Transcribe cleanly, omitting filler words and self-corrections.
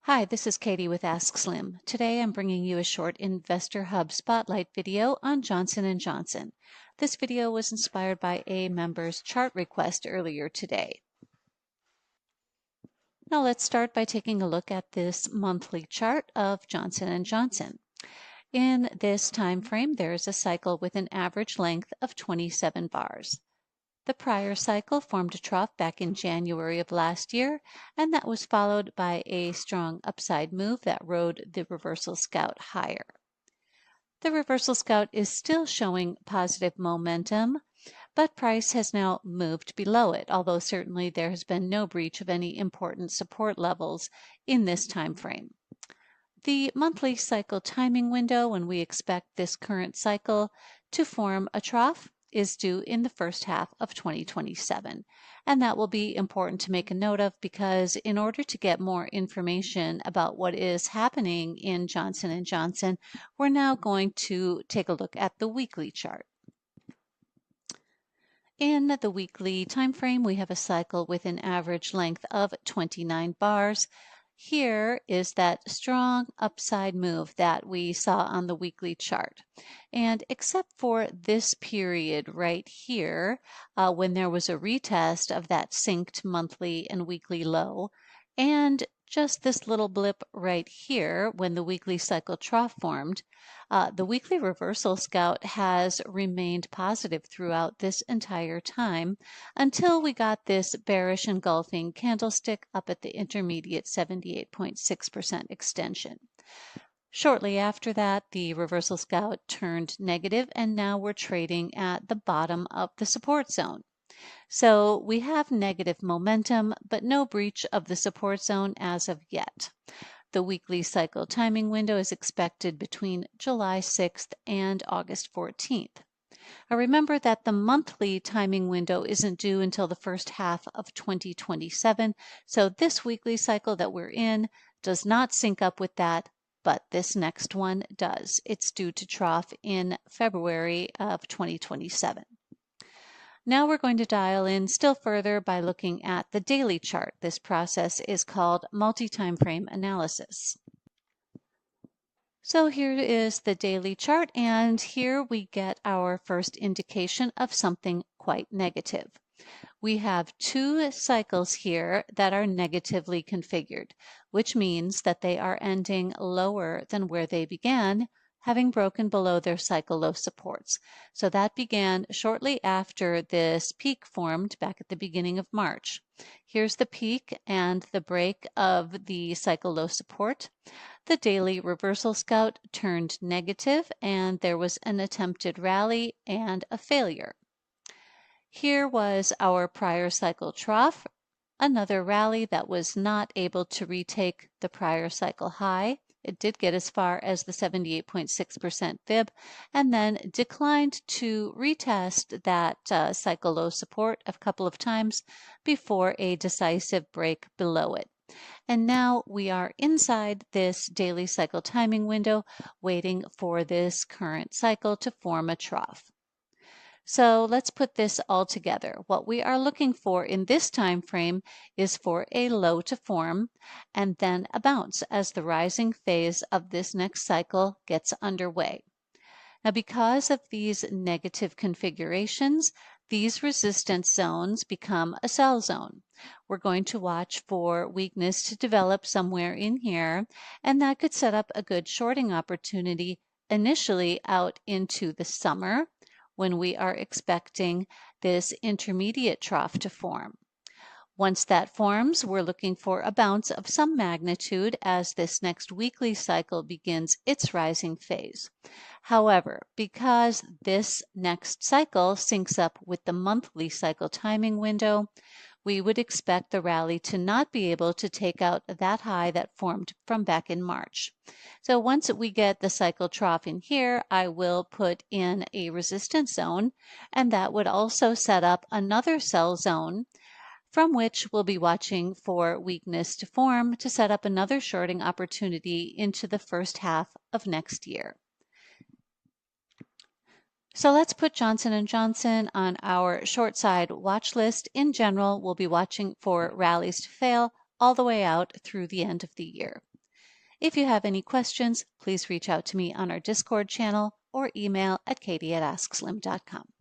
Hi, this is Katie with askSlim. Today I'm bringing you a short Investor Hub Spotlight video on Johnson & Johnson. This video was inspired by a member's chart request earlier today. Now let's start by taking a look at this monthly chart of Johnson & Johnson. In this time frame, there is a cycle with an average length of 27 bars. The prior cycle formed a trough back in January of last year, and that was followed by a strong upside move that rode the reversal scout higher. The reversal scout is still showing positive momentum, but price has now moved below it, although certainly there has been no breach of any important support levels in this time frame. The monthly cycle timing window when we expect this current cycle to form a trough is due in the first half of 2027. And that will be important to make a note of because in order to get more information about what is happening in Johnson & Johnson, we're now going to take a look at the weekly chart. In the weekly time frame, we have a cycle with an average length of 29 bars. Here is that strong upside move that we saw on the weekly chart. And except for this period right here, when there was a retest of that synced monthly and weekly low, and just this little blip right here when the weekly cycle trough formed, the weekly reversal scout has remained positive throughout this entire time until we got this bearish engulfing candlestick up at the intermediate 78.6% extension. Shortly after that, the reversal scout turned negative, and now we're trading at the bottom of the support zone. So we have negative momentum, but no breach of the support zone as of yet. The weekly cycle timing window is expected between July 6th and August 14th. Now remember that the monthly timing window isn't due until the first half of 2027, so this weekly cycle that we're in does not sync up with that, but this next one does. It's due to trough in February of 2027. Now we're going to dial in still further by looking at the daily chart. This process is called multi-timeframe analysis. So here is the daily chart, and here we get our first indication of something quite negative. We have two cycles here that are negatively configured, which means that they are ending lower than where they began, having broken below their cycle low supports. So that began shortly after this peak formed back at the beginning of March. Here's the peak and the break of the cycle low support. The daily reversal scout turned negative, and there was an attempted rally and a failure. Here was our prior cycle trough, another rally that was not able to retake the prior cycle high. It did get as far as the 78.6% fib and then declined to retest that cycle low support a couple of times before a decisive break below it. And now we are inside this daily cycle timing window, waiting for this current cycle to form a trough. So let's put this all together. What we are looking for in this time frame is for a low to form and then a bounce as the rising phase of this next cycle gets underway. Now, because of these negative configurations, these resistance zones become a sell zone. We're going to watch for weakness to develop somewhere in here, and that could set up a good shorting opportunity initially out into the summer, when we are expecting this intermediate trough to form. Once that forms, we're looking for a bounce of some magnitude as this next weekly cycle begins its rising phase. However, because this next cycle syncs up with the monthly cycle timing window, we would expect the rally to not be able to take out that high that formed from back in March. So once we get the cycle trough in here, I will put in a resistance zone, and that would also set up another sell zone from which we'll be watching for weakness to form to set up another shorting opportunity into the first half of next year. So let's put Johnson & Johnson on our short side watch list. In general, we'll be watching for rallies to fail all the way out through the end of the year. If you have any questions, please reach out to me on our Discord channel or email at katie@askSlim.com.